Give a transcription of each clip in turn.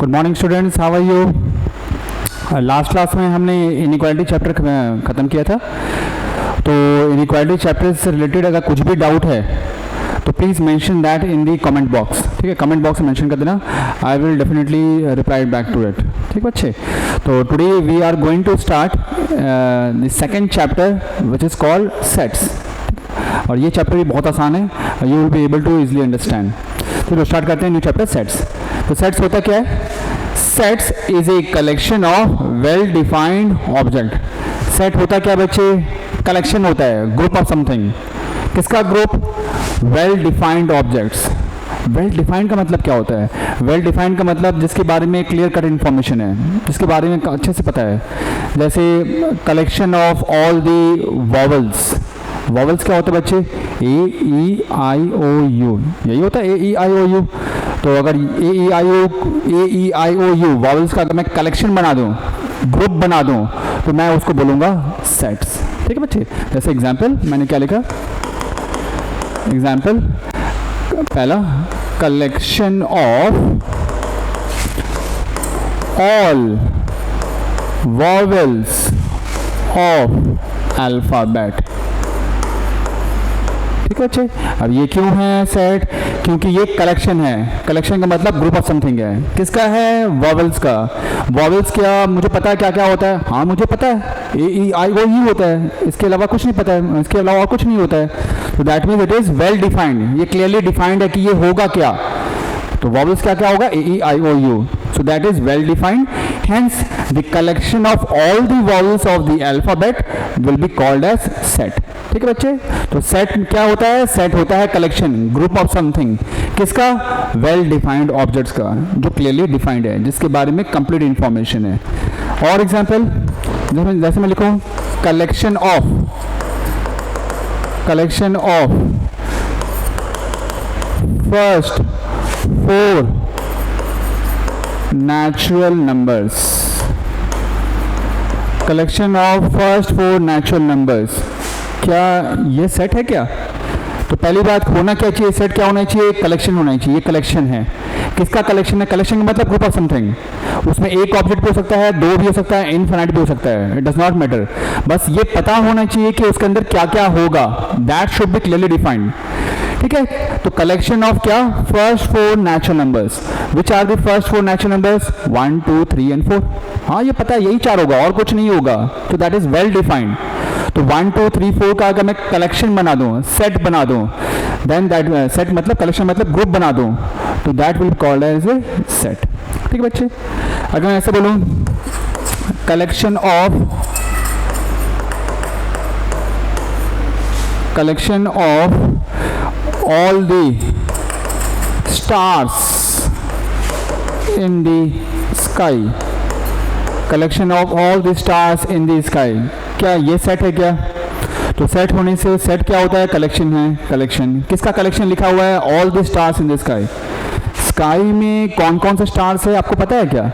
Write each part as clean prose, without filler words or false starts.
Good morning students, how are you. Last class में हमने inequality chapter ख़त्म किया था। तो इनइक्वालिटी चैप्टर से रिलेटेड अगर कुछ भी डाउट है तो please mention that in the comment box. ठीक है, कमेंट बॉक्स में मेंशन कर देना, I will definitely reply back to it. ठीक बच्चे, तो today we are going to start the second chapter which is called sets. और ये चैप्टर भी बहुत आसान है, you will be able to easily understand. तो स्टार्ट करते हैं न्यू चैप्टर सेट्स। तो सेट्स होता क्या है? Sets is a collection of well defined object. Set होता क्या बच्चे? कलेक्शन होता है, ग्रुप ऑफ समथिंग। किसका group? Well defined objects. Well defined का मतलब क्या होता है? वेल डिफाइंड का मतलब जिसके बारे में क्लियर कट इन्फॉर्मेशन है, जिसके बारे में अच्छे से पता है। जैसे collection of all the vowels. Vowels क्या होता है बच्चे? A-E-I-O-U, यही होता है A-E-I-O-U। तो अगर A-E-I-O-U वॉवल्स का अगर मैं कलेक्शन बना दूं, ग्रुप बना दूं, तो मैं उसको बोलूँगा सेट्स। ठीक है बच्चे, जैसे एग्जाम्पल मैंने क्या लिखा? एग्जाम्पल पहला, collection of all vowels of alphabet. ठीक है बच्चे, अब ये क्यों है सेट? क्योंकि ये कलेक्शन है। कलेक्शन का मतलब ग्रुप ऑफ समथिंग है। किसका है? वॉवल्स का। वॉवल्स क्या मुझे पता है क्या क्या होता है? हाँ मुझे पता है, A-E-I-O-U होता है, इसके अलावा कुछ नहीं पता है, इसके अलावा और कुछ नहीं होता है। तो that means it is well defined, ये क्लियरली डिफाइंड है कि ये होगा क्या। तो वॉवल्स क्या क्या होगा? A-E-I-O-U, so that is well defined, hence the collection of all the vowels of the alphabet will be called as set। ठीक है बच्चे, तो सेट क्या होता है? सेट होता है कलेक्शन, ग्रुप ऑफ समथिंग। किसका? वेल डिफाइंड ऑब्जेक्ट्स का, जो क्लियरली डिफाइंड है, जिसके बारे में कंप्लीट इंफॉर्मेशन है। और एग्जाम्पल जैसे मैं लिखूं, collection of first 4 natural numbers। Collection of first 4 natural numbers, क्या ये सेट है क्या? तो पहली बात, होना क्या चाहिए? सेट क्या होना चाहिए? कलेक्शन होना चाहिए। ये कलेक्शन है। किसका कलेक्शन है? कलेक्शन का मतलब ग्रुप ऑफ समथिंग। उसमें एक ऑब्जेक्ट भी हो सकता है, दो भी हो सकता है, इनफिनिट भी हो सकता है, इट डज नॉट मैटर। बस ये पता होना चाहिए कि उसके अंदर क्या क्या होगा, that should be clearly defined. ठीक है, तो कलेक्शन ऑफ क्या? First 4 natural numbers. Which are the first 4 natural numbers? 1 2 3 and 4। हाँ ये पता है, यही 4 होगा और कुछ नहीं होगा। तो दैट इज वेल डिफाइंड। तो 1 2 3 4 का अगर मैं कलेक्शन बना दूं, सेट बना दूं, देन दैट सेट मतलब कलेक्शन मतलब ग्रुप बना दूं, तो that will called as a set. ठीक है बच्चे, अगर मैं ऐसे बोलूं, collection of all the stars in the sky। collection of all the stars in the sky, क्या ये सेट है क्या? तो सेट होने से सेट क्या होता है? कलेक्शन है। कलेक्शन किसका कलेक्शन लिखा हुआ है? all the stars in the sky। Sky में कौन कौन से स्टार्स है आपको पता है क्या?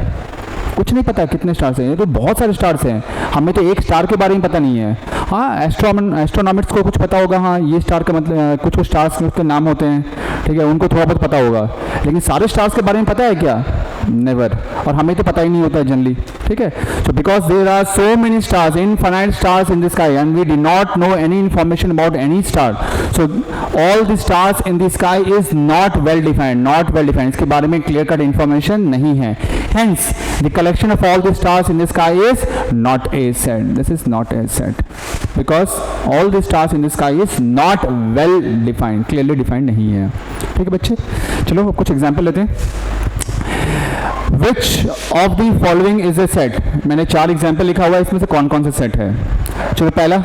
कुछ नहीं पता कितने स्टार्स हैं? ये तो बहुत सारे स्टार्स हैं, हमें तो एक स्टार के बारे में पता नहीं है। हाँ एस्ट्रोनॉमिक्स को कुछ पता होगा, हाँ ये स्टार का मतलब कुछ स्टार्स के नाम होते हैं, ठीक है, उनको थोड़ा बहुत पता होगा, लेकिन सारे स्टार्स के बारे में पता है क्या? नेवर। और हमें तो पता ही नहीं होता है जनरली। ठीक है, so because there are so many stars, infinite stars in the sky, and we do not know any information about any star, so all the stars in the sky is not well defined. इसके बारे में clear cut information नहीं है। Hence the collection of all the stars in the sky is not a set. This is not a set because all the stars in the sky is not well defined, clearly defined नहीं है। ठीक है बच्चे, चलो अब कुछ example लेते हैं। Which of the following is a set? मैंने 4 एग्जाम्पल लिखा हुआ है, इसमें से कौन कौन सा सेट है? चलो पहला,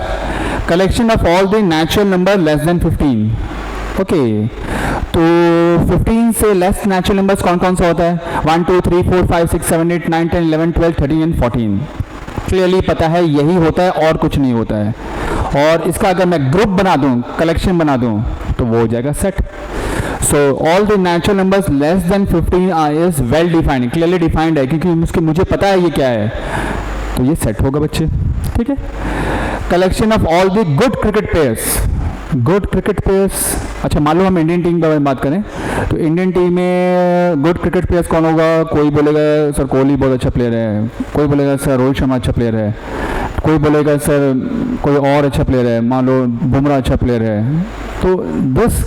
collection of all the natural number less than 15। Okay, तो 15 से लेस नेचुरल नंबर्स कौन कौन सा होता है? 1 2 3 4 5 6 7 8 9 10 11 12 13 एंड 14। क्लियरली पता है यही होता है और कुछ नहीं होता है। और इसका अगर मैं ग्रुप बना दूं, कलेक्शन बना दूं, तो वो हो जाएगा set. So all the natural numbers less than 15 is well defined, clearly defined है, क्योंकि मुझे पता है ये क्या है, तो ये सेट होगा बच्चे। ठीक है, collection of all the good cricket players. Good cricket players, अच्छा मान लो हम इंडियन टीम के बारे में बात करें तो इंडियन टीम में गुड क्रिकेट प्लेयर्स कौन होगा? कोई बोलेगा सर कोहली बहुत अच्छा प्लेयर है, कोई बोलेगा सर रोहित शर्मा अच्छा प्लेयर है, कोई बोलेगा सर कोई और अच्छा प्लेयर है, मान लो बुमराह अच्छा प्लेयर है। तो दिस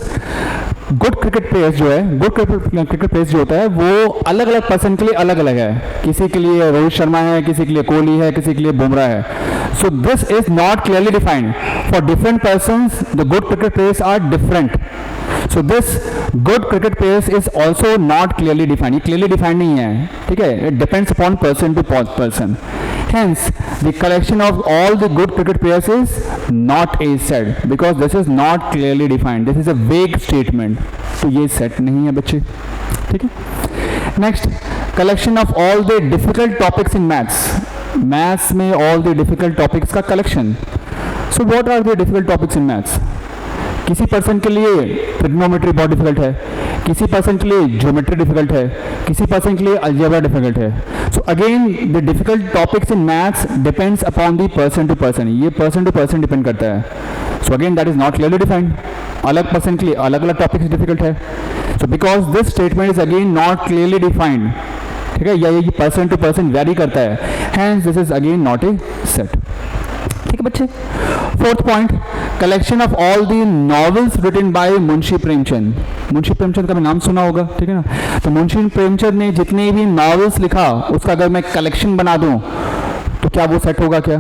गुड क्रिकेट प्लेयर्स जो है, गुड क्रिकेट प्लेयर्स जो होता है वो अलग अलग पर्सन के लिए अलग अलग है। किसी के लिए रोहित शर्मा है, किसी के लिए कोहली है, किसी के लिए बुमराह है। So this is not clearly defined for different persons, the good cricket players are different. So this good cricket players is also not clearly defined, ये क्लियरली डिफाइंड नहीं है, ठीक है, it depends upon person to person. Hence, the collection of all the good cricket players is not a set because this is not clearly defined. This is a vague statement. तो ये set नहीं है बच्चे, ठीक है। Next, collection of all the difficult topics in maths. Maths में all the difficult topics का collection. So what are the difficult topics in maths? किसी पर्सन के लिए ट्रिग्नोमेट्री बहुत डिफिकल्ट है, किसी पर्सन के लिए ज्योमेट्री डिफिकल्ट है, किसी पर्सन के लिए अलजेब्रा डिफिकल्ट है। So again the difficult topics in maths depends upon the person to person, ये पर्सन टू पर्सन डिपेंड करता है। So again that is not clearly defined, अलग पर्सन के लिए अलग अलग टॉपिक्स डिफिकल्ट है। So because this statement is again not clearly defined, ठीक है, या ये पर्सन टू पर्सन वेरी करता है, hence this is again not a set, ठीक है बच्चे। Fourth point, collection of all the novels written by Munshi Premchand. Munshi Premchand का भी नाम सुना होगा, ठीक है ना। तो मुंशी प्रेमचंद ने जितने भी नॉवेल्स लिखा उसका अगर मैं कलेक्शन बना दूं तो क्या वो सेट होगा क्या?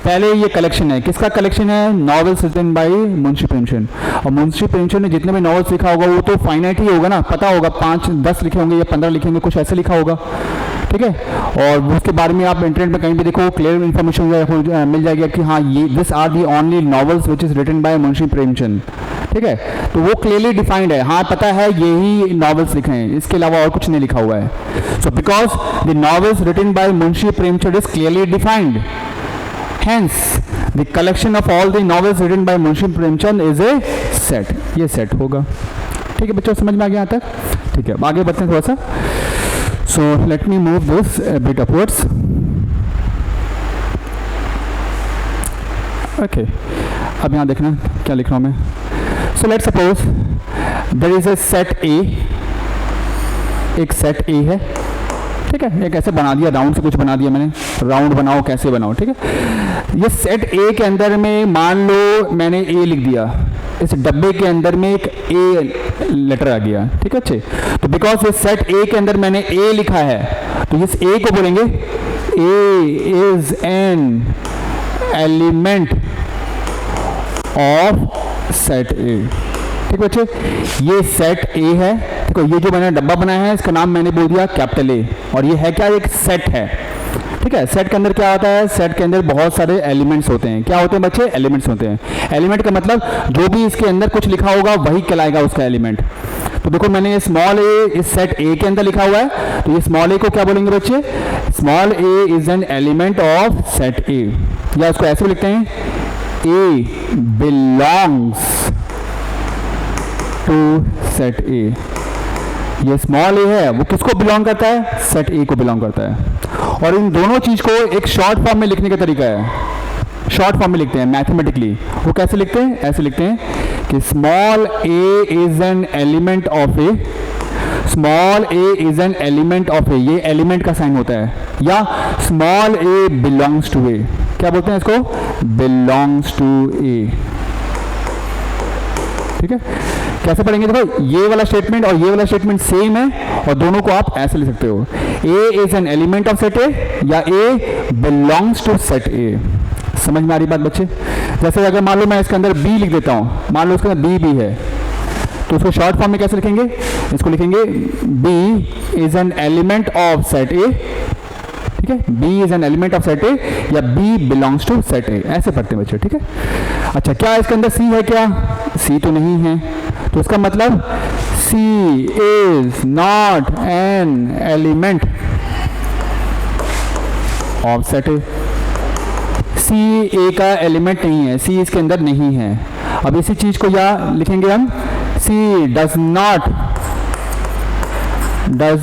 पहले ये कलेक्शन है, किसका कलेक्शन है? Novels written by Munshi Premchand. और मुंशी प्रेमचंद ने जितने भी नॉवेल्स लिखा होगा वो तो फाइनाइट ही होगा ना, पता होगा 5-10 लिखे होंगे या 15 लिखे होंगे, कुछ ऐसे लिखा होगा, ठीक है। और उसके बारे में आप इंटरनेट में कहीं भी देखो क्लियर इन्फॉर्मेशन मिल जाएगी कि हाँ ये this are the only novels which is written by Munshi Premchand, ठीक है। तो वो क्लियरली डिफाइंड है, हाँ पता है यही नॉवेल्स लिखे हैं, इसके अलावा और कुछ नहीं लिखा हुआ है। So because the novels written by Munshi Premchand is clearly defined, hence the collection of all the novels written by Munshi Premchand is a set, ये सेट होगा, ठीक है बच्चों, समझ में आ गया यहाँ तक, ठीक है। आगे बढ़ते हैं थोड़ा सा। So let me move this a bit upwards. Okay, अब यहाँ देखना क्या लिख रहा हूँ मैं। So let's suppose there is a set A, एक set A है, ठीक है, एक ऐसे बना दिया, राउंड से कुछ बना दिया मैंने, राउंड बनाओ कैसे बनाओ, ठीक है। ये सेट ए के अंदर में मान लो मैंने ए लिख दिया, इस डब्बे के अंदर में एक ए लेटर आ गया, ठीक है अच्छे। तो बिकॉज ये सेट ए के अंदर मैंने ए लिखा है तो इस ए को बोलेंगे A is an element of set A, ठीक बच्चे। ये सेट ए है, देखो ये जो मैंने डब्बा बनाया है इसका नाम मैंने बोल दिया कैपिटल ए, और ये है क्या? एक सेट है, ठीक है। सेट के अंदर क्या होता है? सेट के अंदर बहुत सारे एलिमेंट्स होते हैं। क्या होते हैं बच्चे? एलिमेंट्स होते हैं। एलिमेंट का मतलब जो भी इसके अंदर कुछ लिखा होगा वही कहलाएगा उसका एलिमेंट। तो देखो मैंने ये स्मॉल ए इस सेट ए के अंदर लिखा हुआ है, तो ये स्मॉल ए को क्या बोलेंगे बच्चे? Small a is an element of set A, या इसको ऐसे भी लिखते हैं ए बिलोंग्स टू सेट ए। ये स्मॉल ए है वो किसको बिलोंग करता है? सेट ए को बिलोंग करता है। और इन दोनों चीज को एक शॉर्ट फॉर्म में लिखने का तरीका है, शॉर्ट फॉर्म में लिखते हैं मैथमेटिकली। वो कैसे लिखते हैं? ऐसे लिखते हैं कि small a is an element of A, small a is an element of A, ये एलिमेंट का साइन होता है, या small a belongs to A. क्या बोलते हैं इसको? बिलोंग्स टू ए, ठीक है। कैसे पढ़ेंगे? देखो ये वाला स्टेटमेंट और ये वाला स्टेटमेंट सेम है और दोनों को आप ऐसे लिख सकते हो, a is an element of set A या a belongs to set A. समझ में आ रही बात बच्चे? जैसे अगर मान लो मैं इसके अंदर बी लिख देता हूँ, मान लो इसके अंदर बी भी है, तो उसको शॉर्ट फॉर्म में कैसे लिखेंगे? इसको लिखेंगे b is an element of set A, ठीक है, b is an element of set A या b belongs to set A, ऐसे पढ़ते हैं बच्चे, ठीक है। अच्छा क्या इसके अंदर सी है? क्या सी तो नहीं है, तो इसका मतलब c is not an element of set A. C A का एलिमेंट नहीं है, सी इसके अंदर नहीं है। अब इसी चीज को या लिखेंगे हम c does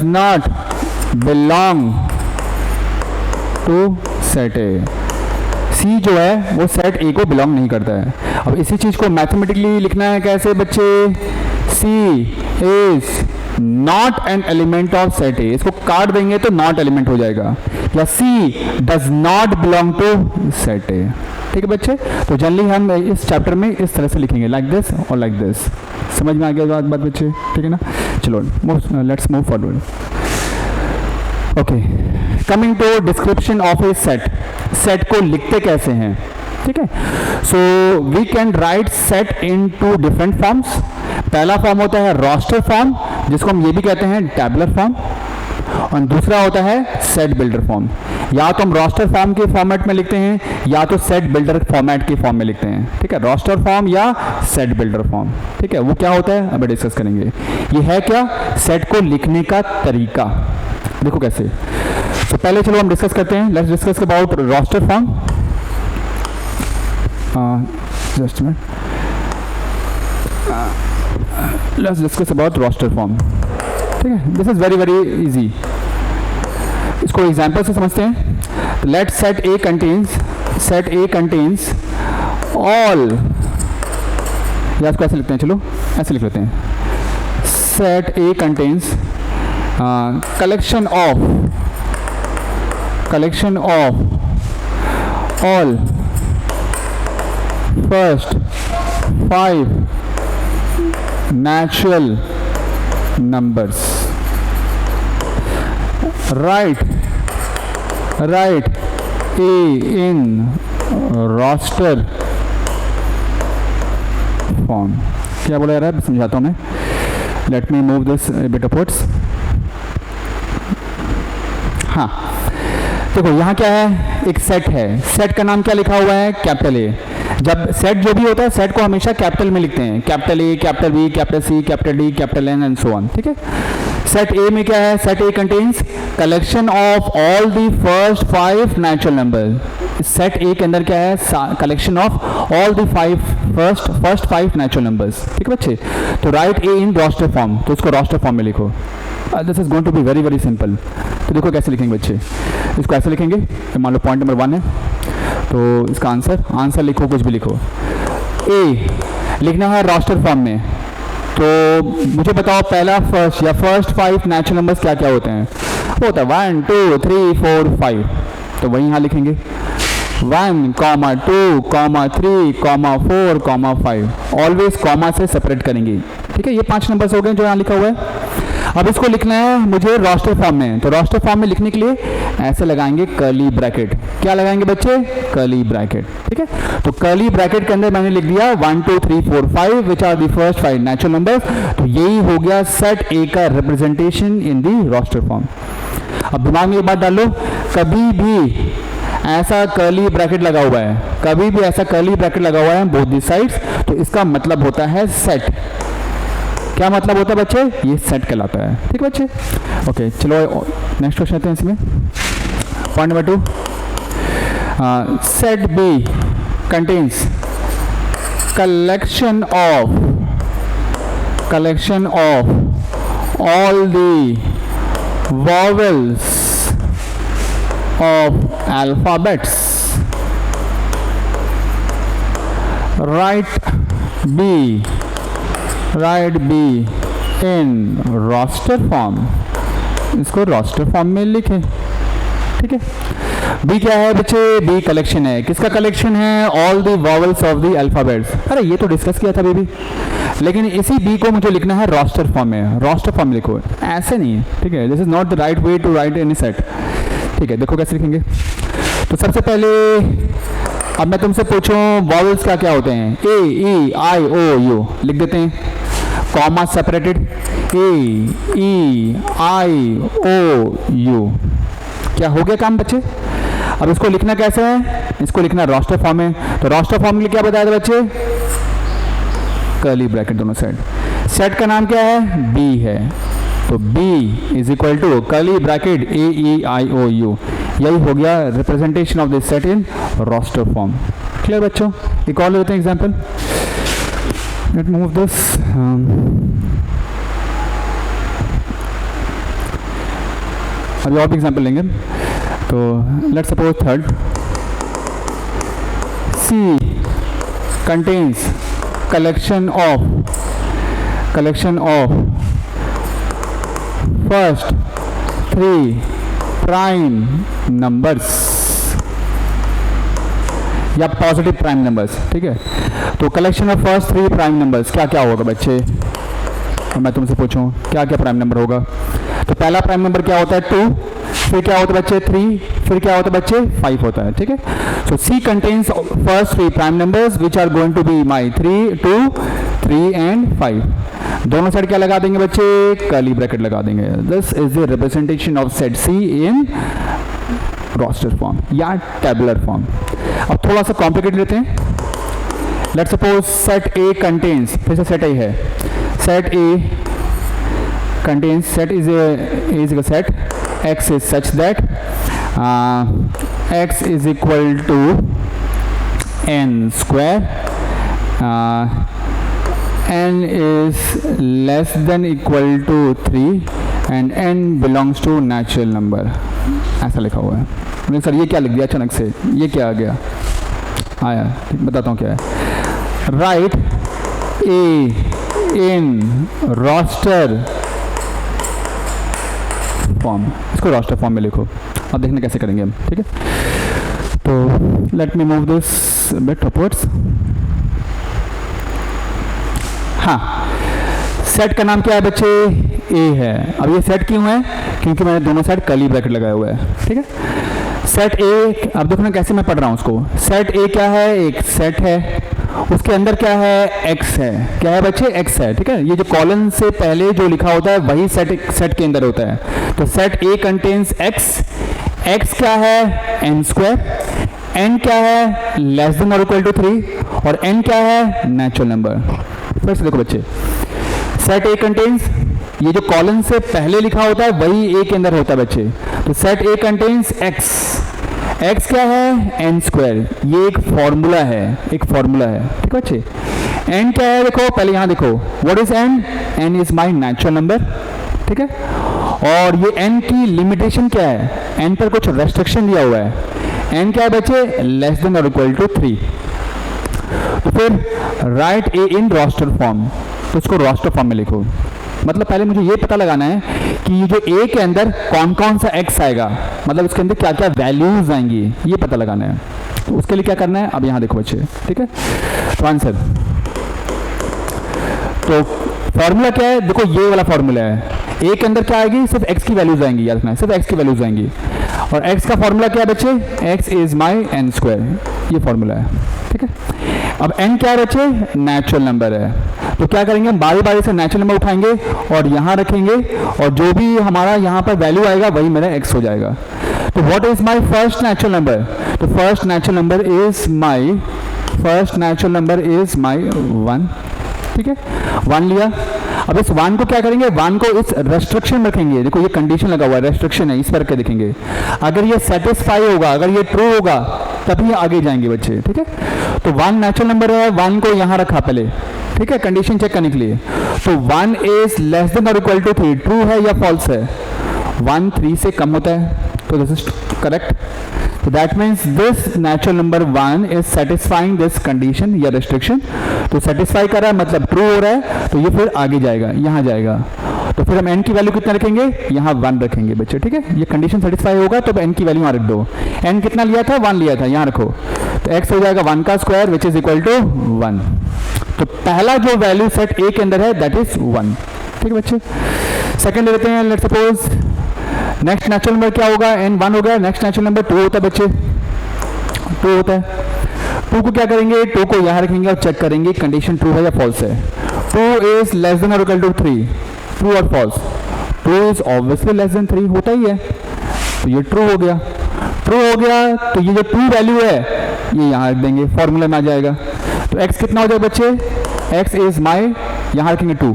not belong to set A. C जो है वो सेट ए को बिलोंग नहीं करता है। अब इसी चीज़ को मैथमेटिकली लिखना है कैसे बच्चे, c is not an element of set A, इसको काट देंगे तो नॉट एलिमेंट हो जाएगा, या c does not belong to set A. ठीक है बच्चे, तो जनरली हम इस चैप्टर में इस तरह से लिखेंगे, लाइक दिस और लाइक दिस। समझ में आ गया बात बच्चे, ठीक है ना। चलो let's move forward. Okay, coming to description of a set, set को लिखते कैसे हैं, ठीक है। So we can write set in two different forms. पहला फॉर्म होता है रोस्टर फॉर्म, जिसको हम ये भी कहते हैं टैबुलर फॉर्म, और दूसरा होता है सेट बिल्डर फॉर्म। या तो हम रोस्टर फॉर्म के फॉर्मेट में लिखते हैं या तो सेट बिल्डर फॉर्मेट के फॉर्म में लिखते हैं, ठीक है। रोस्टर फॉर्म या सेट बिल्डर फॉर्म, ठीक है। वो क्या होता है अभी डिस्कस करेंगे। ये है क्या, सेट को लिखने का तरीका। देखो कैसे। तो पहले चलो हम डिस्कस करते हैं, let's discuss about roster form. Just minute, let's discuss about roster form, ठीक है। This is very very easy, इसको एग्जाम्पल से समझते हैं। Let set A contains all, या इसको ऐसे लिखते हैं, चलो ऐसे लिख लेते हैं। Set A contains collection of all first 5 natural numbers. Write A in roster form. क्या बोला यार, समझाता हूँ मैं। Let me move this a bit upwards. हाँ, देखो यहाँ क्या है, एक सेट है, सेट का नाम क्या लिखा हुआ है, कैपिटल ए। जब सेट जो भी होता है, सेट को हमेशा कैपिटल में लिखते हैं, capital A, capital B, capital C, capital D, capital N and so on, ठीक है। सेट ए में क्या है, set A contains collection of all the first 5 natural number. Set A के अंदर क्या है, collection of all the first 5 natural numbers, ठीक है बच्चे। तो write A in roster form, तो इसको रोस्टर फॉर्म में लिखो। This is going to be very very simple. तो देखो कैसे लिखेंगे बच्चे, इसको ऐसे लिखेंगे, मान लो पॉइंट नंबर 1 है, तो इसका आंसर लिखो, कुछ भी लिखो। ए लिखना है रोस्टर फॉर्म में, तो मुझे बताओ पहला फर्स्ट 5 नेचुरल नंबर्स क्या क्या होते हैं। वो होता है 1 2 3 4 5, तो वही यहाँ लिखेंगे 1, 2, 3, 4, 5, ऑलवेज कॉमा से सेपरेट करेंगे, ठीक है। ये 5 नंबर्स हो गए जो यहाँ लिखा हुआ है। अब इसको लिखना है मुझे रोस्टर फॉर्म में, तो रोस्टर फॉर्म में लिखने के लिए ऐसे लगाएंगे कर्ली ब्रैकेट। क्या लगाएंगे बच्चे, कर्ली ब्रैकेट, ठीक है। तो कर्ली ब्रैकेट के अंदर मैंने लिख दिया 1 2 3 4 5 which are the first 5 natural numbers. तो यही हो गया सेट ए का representation in the roster form. अब दिमाग में एक बात डाल लो, कभी भी ऐसा कर्ली ब्रैकेट लगा हुआ है, कभी भी ऐसा कर्ली ब्रैकेट लगा हुआ है बोथ दी साइड्स, तो इसका मतलब होता है सेट। क्या मतलब होता है बच्चे, ये सेट कहलाता है, ठीक है बच्चे। ओके चलो नेक्स्ट क्वेश्चन आते हैं इसमें। Point number 2, set B contains collection of all the vowels of alphabets. Write B in roster form. इसको roster form में लिखें, ठीक है। B क्या है बच्चे, B कलेक्शन है, किसका कलेक्शन है, all the vowels of the alphabets। अरे ये तो डिस्कस किया था बेबी, लेकिन इसी B को मुझे लिखना है रोस्टर फॉर्म में। रोस्टर फॉर्म लिखो, ऐसे नहीं है, ठीक है। This is not the right way to write any set, ठीक है। देखो कैसे लिखेंगे। तो सबसे पहले अब मैं तुमसे पूछूं वॉवेल्स क्या क्या होते हैं, ए ई आई ओ यू लिख देते हैं, comma separated, A E I O U. क्या हो गया काम बच्चे। अब इसको लिखना कैसे है, इसको लिखना रोस्टर फॉर्म में। तो रोस्टर फॉर्म में क्या बताया था बच्चे, कर्ली ब्रैकेट दोनों साइड। सेट का नाम क्या है, बी है, तो B is equal to curly bracket A E I O U. यही हो गया representation of this set in roster form. Clear बच्चों। एक और लेते हैं एग्जांपल, लेट मूव दिस। अभी और भी एग्जांपल लेंगे। तो let's suppose third C contains collection of first three prime numbers या पॉजिटिव प्राइम नंबर्स, ठीक है। तो collection of first three prime numbers क्या क्या होगा बच्चे, तो मैं तुमसे पूछूं क्या क्या प्राइम नंबर होगा। तो पहला प्राइम नंबर क्या होता है 2, फिर क्या होता है बच्चे 3, फिर क्या होता है बच्चे 5 होता है, ठीक है। So C contains first three prime numbers which are going to be my 3, 2, 3 and 5। दोनों साइड क्या लगा देंगे बच्चे, कर्ली ब्रैकेट लगा देंगे। This is the representation of set C in roster form या टेबुलर फॉर्म। अब थोड़ा सा कॉम्प्लिकेट लेते हैं। Let's suppose set A contains, फिर से सेट ए है, set A contains, set is a set, x is such that x is equal to n square, n is less than equal to 3 and n belongs to natural number, ऐसा लिखा हुआ है। मैंने sir ये क्या लिख दिया अचानक से, ये क्या आ गया, आया बताता हूँ क्या है। Write A in roster form, इसको रोस्टर फॉर्म में लिखो। अब देखना कैसे करेंगे हम, ठीक है। तो let me move this bit upwards. हाँ, सेट का नाम क्या है बच्चे, ए है। अब ये सेट क्यों है, क्योंकि मैंने दोनों साइड कर्ली ब्रैकेट लगाया हुआ है, ठीक है। सेट ए, अब देखो ना कैसे मैं पढ़ रहा हूँ उसको। सेट ए क्या है, एक सेट है, उसके अंदर क्या है, एक्स है। क्या है बच्चे, एक्स है, ठीक है। ये जो कॉलन से पहले जो लिखा होता है वही सेट के अंदर होता है। तो set A contains x, x क्या है, एन स्क्वायर, एन क्या है, लेस देन और इक्वल टू 3, और एन क्या है, नेचुरल नंबर। फिर से देखो बच्चे, सेट ए कंटेन्स, ये जो कॉलन से पहले लिखा होता है वही ए के अंदर होता है बच्चे। तो set A contains x, x क्या है, एन स्क्वायर, ये एक फॉर्मूला है, एक फॉर्मूला है, ठीक है बच्चे। एन क्या है, देखो पहले यहाँ देखो, what is N, N is my natural number, ठीक है। और ये एन की लिमिटेशन क्या है, एन पर कुछ रेस्ट्रिक्शन दिया हुआ है। एन क्या है बच्चे, लेस देन और इक्वल टू 3। तो फिर write A in roster form, तो उसको रोस्टर फॉर्म में लिखो। मतलब पहले मुझे ये पता लगाना है कि ये जो ए के अंदर कौन कौन सा एक्स आएगा, मतलब उसके अंदर क्या क्या वैल्यूज आएंगी, ये पता लगाना है। तो उसके लिए क्या करना है, अब यहाँ देखो बच्चे, ठीक है। तो आंसर, तो फॉर्मूला क्या है, देखो ये वाला फॉर्मूला है। ए के अंदर क्या आएगी, सिर्फ एक्स की वैल्यूज आएंगी, याद रखना, सिर्फ एक्स की वैल्यूज आएंगी। और एक्स का फॉर्मूला क्या है बच्चे, x is my N square, ये फॉर्मूला है, ठीक है। अब एन क्या है बच्चे, नेचुरल नंबर है। तो क्या करेंगे, हम बारी बारी से नेचुरल नंबर उठाएंगे और यहाँ रखेंगे, और जो भी हमारा यहाँ पर वैल्यू आएगा वही मेरा एक्स हो जाएगा। तो what is my first natural number, तो first natural number is my, first natural number is my 1, ठीक है। 1 लिया। अब इस 1 को क्या करेंगे, 1 को इस रेस्ट्रिक्शन में रखेंगे। देखो ये कंडीशन लगा हुआ है, रेस्ट्रिक्शन है, इस पर के देखेंगे। अगर ये सेटिस्फाई होगा, अगर ये ट्रू होगा तभी आगे जाएंगे बच्चे, ठीक है। तो 1 नेचुरल नंबर है, 1 को यहाँ रखा पहले, ठीक है, कंडीशन चेक करने के लिए। तो 1 इज लेस देन और इक्वल टू 3, ट्रू है या फॉल्स है, 1 3 से कम होता है, तो दिस इज करेक्ट। तो that means this natural number 1 is satisfying this condition या रेस्ट्रिक्शन। तो सेटिस्फाई कर रहा है मतलब ट्रू हो रहा है, तो ये फिर आगे जाएगा, यहाँ जाएगा। तो फिर हम n की वैल्यू कितना रखेंगे, यहाँ 1 रखेंगे बच्चे, ठीक है। ये कंडीशन सेटिस्फाई होगा तो n की वैल्यू यहाँ रख दो। n कितना लिया था, 1 लिया था, यहाँ रखो। तो x हो जाएगा 1 का square which is equal to 1। तो पहला जो वैल्यू सेट ए के अंदर है दैट इज 1, ठीक है बच्चे। सेकंड लेते हैं, let's suppose next natural number क्या होगा, n 1 हो गया, नेक्स्ट नेचुरल नंबर 2 होता है बच्चे, 2 होता है। 2 को क्या करेंगे, 2 को यहाँ रखेंगे और चेक करेंगे कंडीशन ट्रू है या फॉल्स है। 2 इज लेस देन और इक्वल टू 3, ट्रू और false. 2 is obviously less than 3 होता ही है, तो ये ट्रू हो गया। ट्रू हो गया तो ये जो ट्रू वैल्यू है ये यहाँ रख देंगे, फॉर्मूला में आ जाएगा। तो x कितना हो जाएगा बच्चे, x इज माई, यहाँ रखेंगे 2,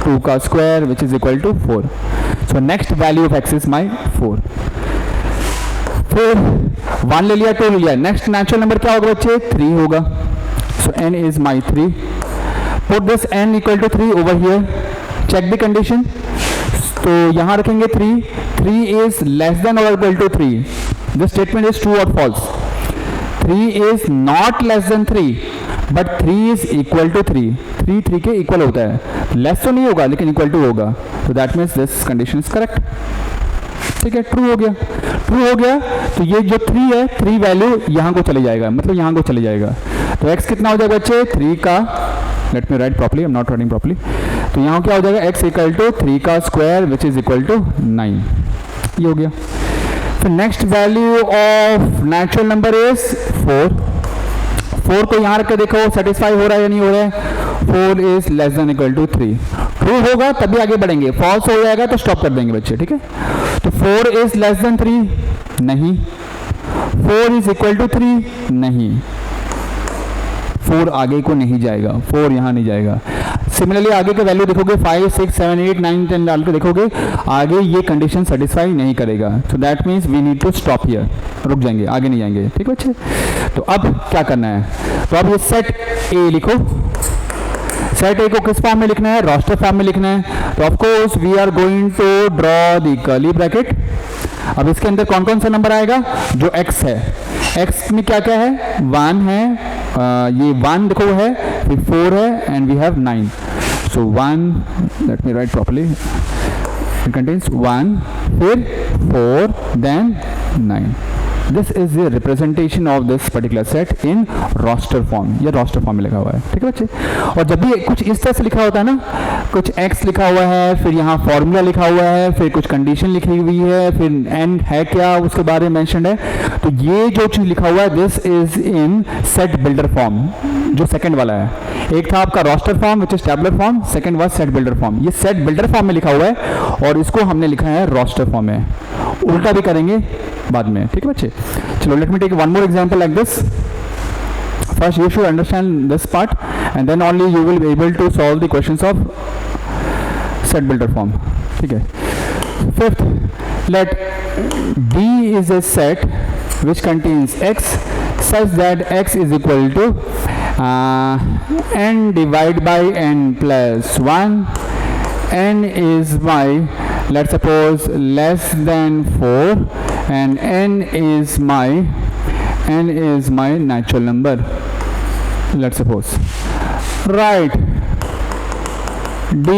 2 का square which is equal to 4। So next value of x is my 4। फिर 1 ले लिया, 2 ले लिया, नेक्स्ट नेचुरल नंबर क्या होगा बच्चे, 3 होगा। So n is my 3। Put this n equal to 3 over here, check the condition. तो यहाँ रखेंगे 3 इज लेस देन और equal to 3, this statement is true और false. 3 is not less than 3 but 3 is equal to 3, 3 के equal होता है, less तो नहीं होगा लेकिन इक्वल टू होगा, तो that means this condition is correct. ठीक है, ट्रू हो गया, ट्रू हो गया। तो ये जो 3 है, 3 वैल्यू यहाँ को चले जाएगा, मतलब यहाँ को चले जाएगा, तो x कितना हो जाएगा बच्चे 3 का, late me write properly, I am not writing properly, तो यहाँ क्या हो जाएगा x इक्वल टू 3 का square which is equal to 9, ये हो गया। फिर next value of natural number is 4, 4 को यहाँ रख के देखो सेटिस्फाई हो रहा है या नहीं हो रहा है, 4 is less than equal to 3, true होगा तभी आगे बढ़ेंगे, फॉल्स हो जाएगा तो स्टॉप कर देंगे बच्चे। ठीक है, तो 4 इज लेस देन 3 नहीं, 4 इज इक्वल टू 3 नहीं, 4 आगे को नहीं जाएगा, 4 यहाँ नहीं जाएगा। सिमिलरली आगे के वैल्यू देखोगे 5, 6, 7, 8, 9, 10 डाल के देखोगे, आगे ये कंडीशन सेटिस्फाई नहीं करेगा, so that means we need to stop here, रुक जाएंगे, आगे नहीं जाएंगे। ठीक है बच्चे, तो अब क्या करना है, तो अब ये सेट ए लिखो, सेट ए को किस फॉर्म में लिखना है, रोस्टर फॉर्म में लिखना है, तो of course we are going to draw the curly bracket. अब इसके अंदर कौन कौन सा नंबर आएगा, जो x है, x में क्या क्या है, 1 है, ये 1 देखो है, फिर 4 है and we have 9, so 1, let me write properly, it contains 1 फिर 4 then 9, this is the representation of this particular set in roster form, ये रोस्टर फॉर्म में लिखा हुआ है। ठीक है बच्चे, और जब भी कुछ इस तरह से लिखा होता है ना, कुछ x लिखा हुआ है, फिर यहाँ फॉर्मूला लिखा हुआ है, फिर कुछ कंडीशन लिखी हुई है, फिर एंड है क्या उसके बारे में मेंशन है, तो ये जो चीज लिखा हुआ है this is in set builder form, जो सेकंड वाला है। एक था आपका roster form which is tabular form, second was set builder form, ये सेट बिल्डर फॉर्म में लिखा हुआ है और इसको हमने लिखा है रोस्टर फॉर्म में, उल्टा भी करेंगे बाद में। ठीक है बच्चे, चलो let me take one more example like this. First you should understand this part and then only you will be able to solve the questions of set builder form. ठीक है, fifth, let D is a set which contains x such that x is equal to n divided by n plus 1, n is my, let's suppose less than 4 and n is my natural number, let's suppose, write D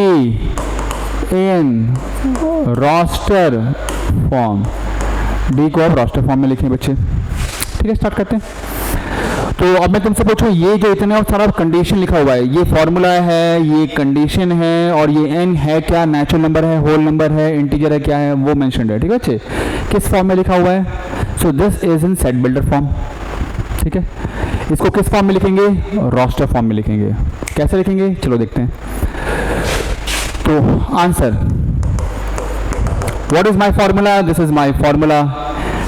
in roster form, D को आप roster form में लिखें बच्चे। ठीक है, start करते हैं। तो अब मैं तुमसे पूछूं, ये जो इतने और सारा कंडीशन लिखा हुआ है, ये फॉर्मूला है, ये कंडीशन है, और ये n है क्या, नेचुरल नंबर है, होल नंबर है, इंटीजर है, क्या है वो मेंशन्ड है। ठीक है बच्चे, किस फॉर्म में लिखा हुआ है, so this is in set builder form. ठीक है, इसको किस फॉर्म में लिखेंगे, रोस्टर फॉर्म में लिखेंगे। कैसे लिखेंगे चलो देखते हैं। तो answer, what is my formula, this is my formula.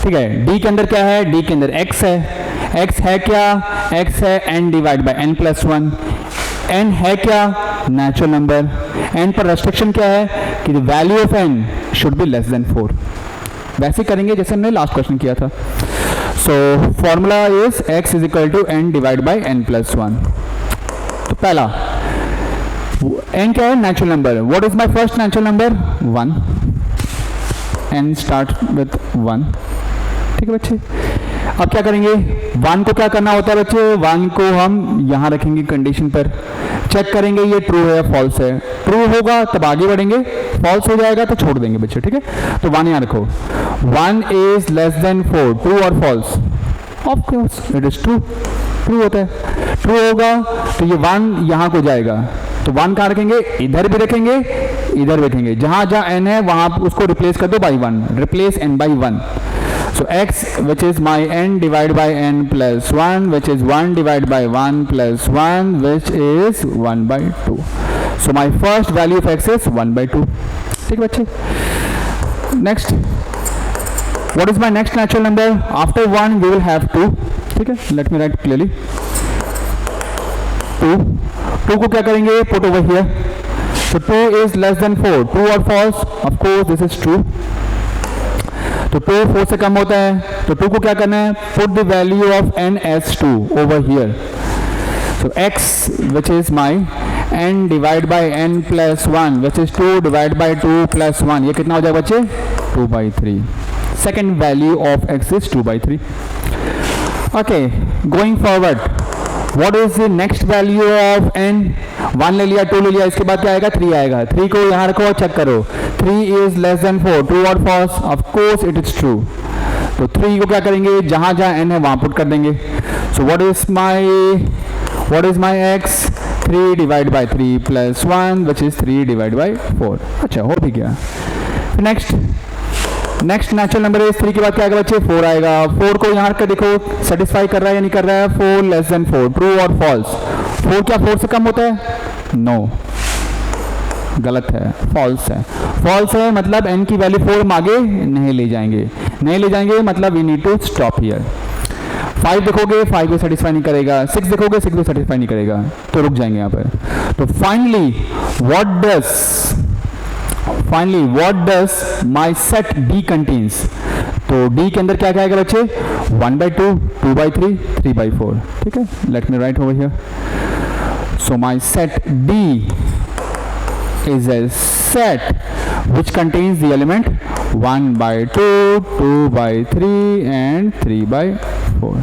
ठीक है, डी के अंदर क्या है, डी के अंदर x है, x है क्या, x है n divide by n plus 1, n है क्या, नेचुरल नंबर, n पर रेस्ट्रिक्शन क्या है कि the value of n should be less than 4, वैसे करेंगे जैसे हमने लास्ट क्वेश्चन किया था। So formula is x is equal to n divide by n plus 1। तो पहला n क्या है, natural number, what is my first natural number, 1, n start with 1। ठीक है बच्चे, अब क्या करेंगे, 1 को क्या करना होता है बच्चे, 1 को हम यहाँ रखेंगे कंडीशन पर, चेक करेंगे ये ट्रू है या फॉल्स है, ट्रू होगा तब आगे बढ़ेंगे, फॉल्स हो जाएगा तो छोड़ देंगे बच्चे। ठीक है, तो 1 यहाँ रखो, 1 इज लेस देन 4, ट्रू और false, of course it is true, true होता है, ट्रू होगा तो ये 1 यहाँ को जाएगा, तो 1 कहाँ रखेंगे, इधर भी रखेंगे, इधर भी रखेंगे, जहाँ जहाँ n है वहाँ उसको रिप्लेस कर दो by 1, replace n by 1। So x which is my n divided by n plus 1 which is 1 divided by 1 plus 1 which is 1 by 2. So my first value of x is 1 by 2. ठीक बच्चे, next what is my next natural number, after 1 we will have 2. ठीक है, let me write clearly 2 को क्या करेंगे, put over here, so 2 is less than 4, true or false, of course this is true, तो 2 4 से कम होता है, तो 2 को क्या करना है, put the value of n as 2 over here, so x which is my n divide by n plus 1 which is 2 divide by 2 plus 1, ये कितना हो जाएगा बच्चे, 2/3। Second value of x is 2/3। Okay, going forward, what is the next value of n? 1 ले लिया, 2 ले लिया, इसके बाद क्या आएगा? 3 आएगा। 3 को यहाँ रखो और चेक करो, 3 इज लेस देन 4, ट्रू और false? Of course it is true. तो 3 को क्या करेंगे, जहाँ जहाँ n है वहाँ पुट कर देंगे। So what is my x? 3 divide by 3 plus 1 which is 3 divide by 4। अच्छा, हो भी गया। नेक्स्ट नेचुरल नंबर है 3 के बाद क्या आएगा बच्चे? 4 आएगा। 4 को यहाँ रख कर देखो सेटिस्फाई कर रहा है या नहीं कर रहा है? 4 लेस देन 4, ट्रू और फॉल्स? 4 क्या 4 से कम होता है? नो, गलत है, फॉल्स है। फॉल्स है मतलब n की वैल्यू 4 हम आगे नहीं ले जाएंगे, मतलब we need to stop here. 5 देखोगे 5 भी सेटिस्फाई नहीं करेगा, 6 देखोगे 6 भी सेटिस्फाई नहीं करेगा, तो रुक जाएंगे यहाँ पर। तो finally what does my set D contains? तो D के अंदर क्या क्या आएगा बच्चे? 1/2, 2/3, 3/4। ठीक है, late me right over here. So my set D is a set which contains the element 1/2, 2/3 and 3/4.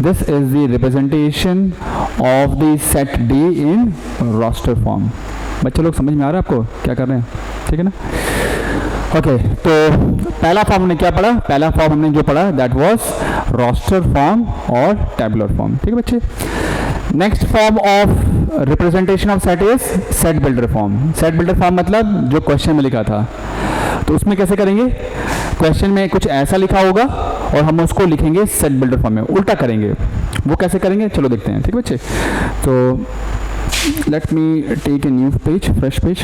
This is the representation of the set D in roster form. बच्चे लोग समझ में आ रहा है आपको क्या कर रहे हैं? ठीक है ना? ओके, तो पहला फॉर्म हमने क्या पढ़ा? पहला फॉर्म हमने जो पढ़ा दैट वाज रोस्टर फॉर्म और टैबुलर फॉर्म। ठीक है बच्चे? Next form of representation of set is set builder form. Set builder form मतलब जो क्वेश्चन में लिखा था, तो उसमें कैसे करेंगे? क्वेश्चन में कुछ ऐसा लिखा होगा और हम उसको लिखेंगे सेट बिल्डर फॉर्म में, उल्टा करेंगे। वो कैसे करेंगे चलो देखते हैं। ठीक है बच्चे? तो let me take a new page, fresh page.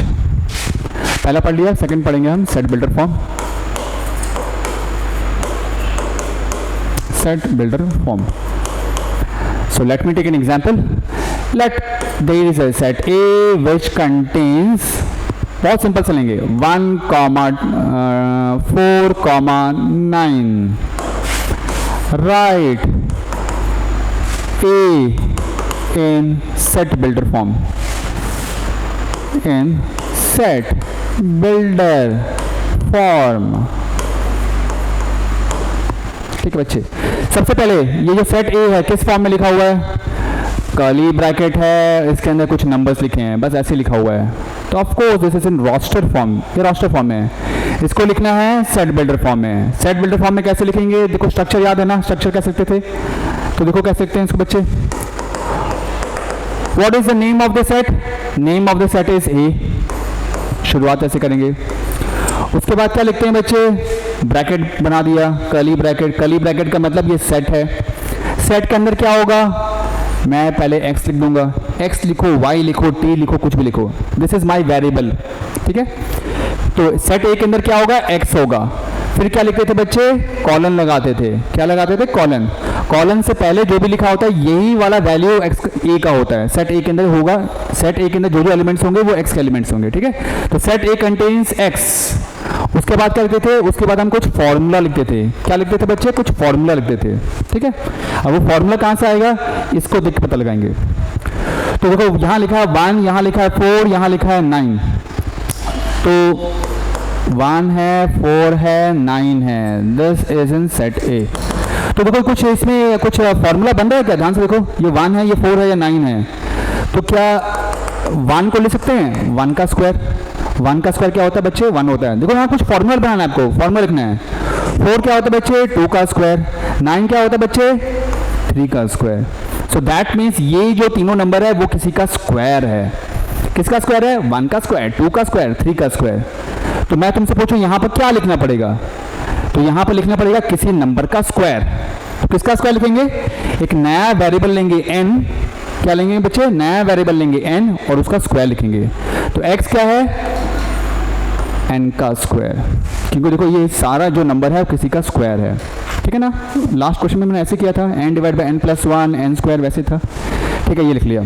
पहला पढ़ लिया, सेकंड पढ़ेंगे हम set builder form. Set builder form. So let me take an example. Let there is a set A which contains, बहुत सिंपल चलेंगे, 1, 4, 9. Write A in set builder form. In set builder form. ठीक है बच्चे? सबसे पहले ये जो set A है किस फॉर्म में लिखा हुआ है? कर्ली ब्रैकेट है, इसके अंदर कुछ नंबर्स लिखे हैं, बस ऐसे लिखा हुआ है। तो of course this is in roster form, ये रोस्टर फॉर्म में है। इसको लिखना है सेट बिल्डर फॉर्म में। सेट बिल्डर फॉर्म में कैसे लिखेंगे? देखो स्ट्रक्चर याद है ना, स्ट्रक्चर कह सकते थे, तो देखो कह सकते हैं इसको बच्चे। What is the name of the set? Name of the set is a. शुरुआत ऐसे करेंगे। उसके बाद क्या लिखते हैं बच्चे? ब्रैकेट बना दिया, कर्ली ब्रैकेट। कर्ली ब्रैकेट का मतलब ये सेट है। सेट के अंदर क्या होगा? मैं पहले x लिख दूंगा, x लिखो, y लिखो, t लिखो, कुछ भी लिखो, दिस इज माय वेरिएबल। ठीक है? तो सेट ए के अंदर क्या होगा? x होगा। फिर क्या लिखते थे बच्चे? कॉलन लगाते थे। क्या लगाते थे? कॉलन। कॉलन से पहले जो भी लिखा होता है यही वाला वैल्यू x ए का होता है। सेट ए के अंदर होगा, सेट ए के अंदर जो जो एलिमेंट्स होंगे वो x के एलिमेंट्स होंगे। ठीक है? तो सेट ए कंटेन्स x। उसके बाद क्या लिखते थे? उसके बाद हम कुछ फॉर्मूला लिखते थे। क्या लिखते थे बच्चे? कुछ फॉर्मूला लिखते थे। ठीक है? अब वो फॉर्मूला कहाँ से आएगा? इसको देख के पता लगाएंगे। तो देखो यहाँ लिखा है 1, यहाँ लिखा है 4, यहाँ लिखा है 9। तो 1 है, 4 है, 9 है, दिस इज इन सेट ए। तो देखो कुछ इसमें कुछ फॉर्मूला बन रहा है क्या? ध्यान से देखो, ये 1 है, ये 4 है, या 9 है। तो क्या 1 को ले सकते हैं? 1 का स्क्वायर। 1 का स्क्वायर क्या होता है बच्चे? 1 होता है। देखो यहाँ कुछ फॉर्मूला बनाना है आपको, फॉर्मूला लिखना है। 4 क्या होता है बच्चे? 2 का स्क्वायर। 9 क्या होता है बच्चे? 3 का स्क्वायर। सो दैट मीन्स ये जो तीनों नंबर है वो किसी का स्क्वायर है। किसका स्क्वायर है? 1 का स्क्वायर, 2 का स्क्वायर, 3 का स्क्वायर। तो मैं तुमसे पूछूं यहाँ पर क्या लिखना पड़ेगा? तो यहाँ पर लिखना पड़ेगा किसी नंबर का स्क्वायर। तो किसका स्क्वायर लिखेंगे? एक नया वेरिएबल लेंगे n। क्या लेंगे बच्चे? नया वेरिएबल लेंगे n और उसका स्क्वायर लिखेंगे। तो x क्या है? n का स्क्वायर। क्योंकि देखो ये सारा जो नंबर है वो किसी का स्क्वायर है। ठीक है ना? लास्ट क्वेश्चन में मैंने ऐसे किया था, n divide by n plus 1 n square वैसे था। ठीक है, ये लिख लिया।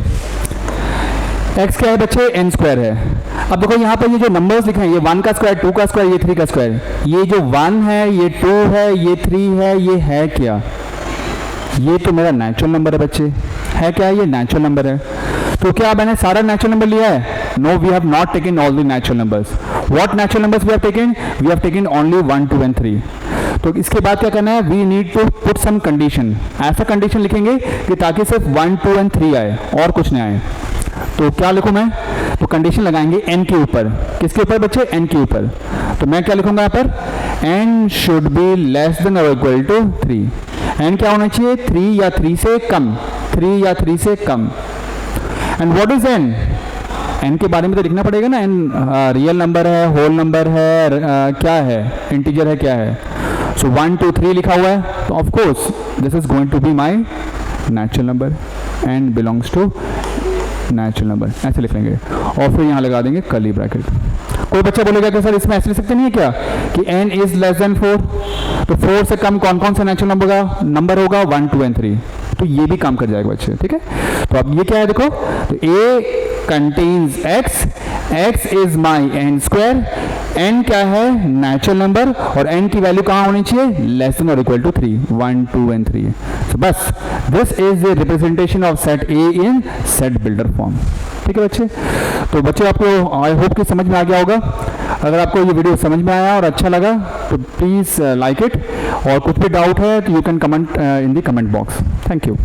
x क्या है बच्चे? n स्क्वायर है। अब देखो यहाँ पर ये जो नंबर्स लिखे हैं, ये 1 का स्क्वायर, 2 का स्क्वायर, ये 3 का स्क्वायर। ये जो 1 है, ये 2 है, ये 3 है, ये है क्या? ये तो मेरा नेचुरल नंबर है बच्चे। है क्या? ये नेचुरल नंबर है। तो क्या मैंने सारा नेचुरल नंबर लिया है? No, we have not taken all the natural numbers. What natural numbers we have taken? We have taken only 1, 2 and 3। तो इसके बाद क्या करना है, we need to put some condition, ऐसा कंडीशन लिखेंगे कि ताकि सिर्फ 1 2 एंड 3 आए और कुछ नहीं आए। तो क्या लिखूँ मैं, तो कंडीशन लगाएंगे n के ऊपर, किसके ऊपर बच्चे, n के ऊपर। तो मैं क्या लिखूंगा यहाँ पर, n should be less than और इक्वल टू 3, n क्या होना चाहिए, 3 या 3 से कम, 3 या 3 से कम। And what is n, n के बारे में तो लिखना पड़ेगा ना, n रियल नंबर है, होल नंबर है, क्या है, इंटीजर है, क्या है। सो 1 2 3 लिखा हुआ है, तो of course this is going to be my natural number, n belongs to natural number, ऐसे लिख लेंगे और फिर यहाँ लगा देंगे कर्ली ब्रैकेट। कोई बच्चा बोलेगा कि सर इसमें ऐसे लिख सकते नहीं है क्या कि n इज लेस देन 4, तो 4 से कम कौन कौन सा नेचुरल नंबर होगा, 1 2 एंड 3, तो ये भी काम कर जाएगा बच्चे, ठीक है। तो अब ये क्या है देखो, तो a contains x, x is my n square, n क्या है, नेचुरल नंबर, और n की वैल्यू कहाँ होनी चाहिए, लेस देन और इक्वल टू 3, 1 2 एंड 3। तो बस this is the representation of set A in set builder form, ठीक है बच्चे। तो बच्चे आपको आई होप कि समझ में आ गया होगा। अगर आपको ये वीडियो समझ में आया और अच्छा लगा तो प्लीज़ लाइक इट, और कुछ भी डाउट है तो you can comment in the comment box. Thank you.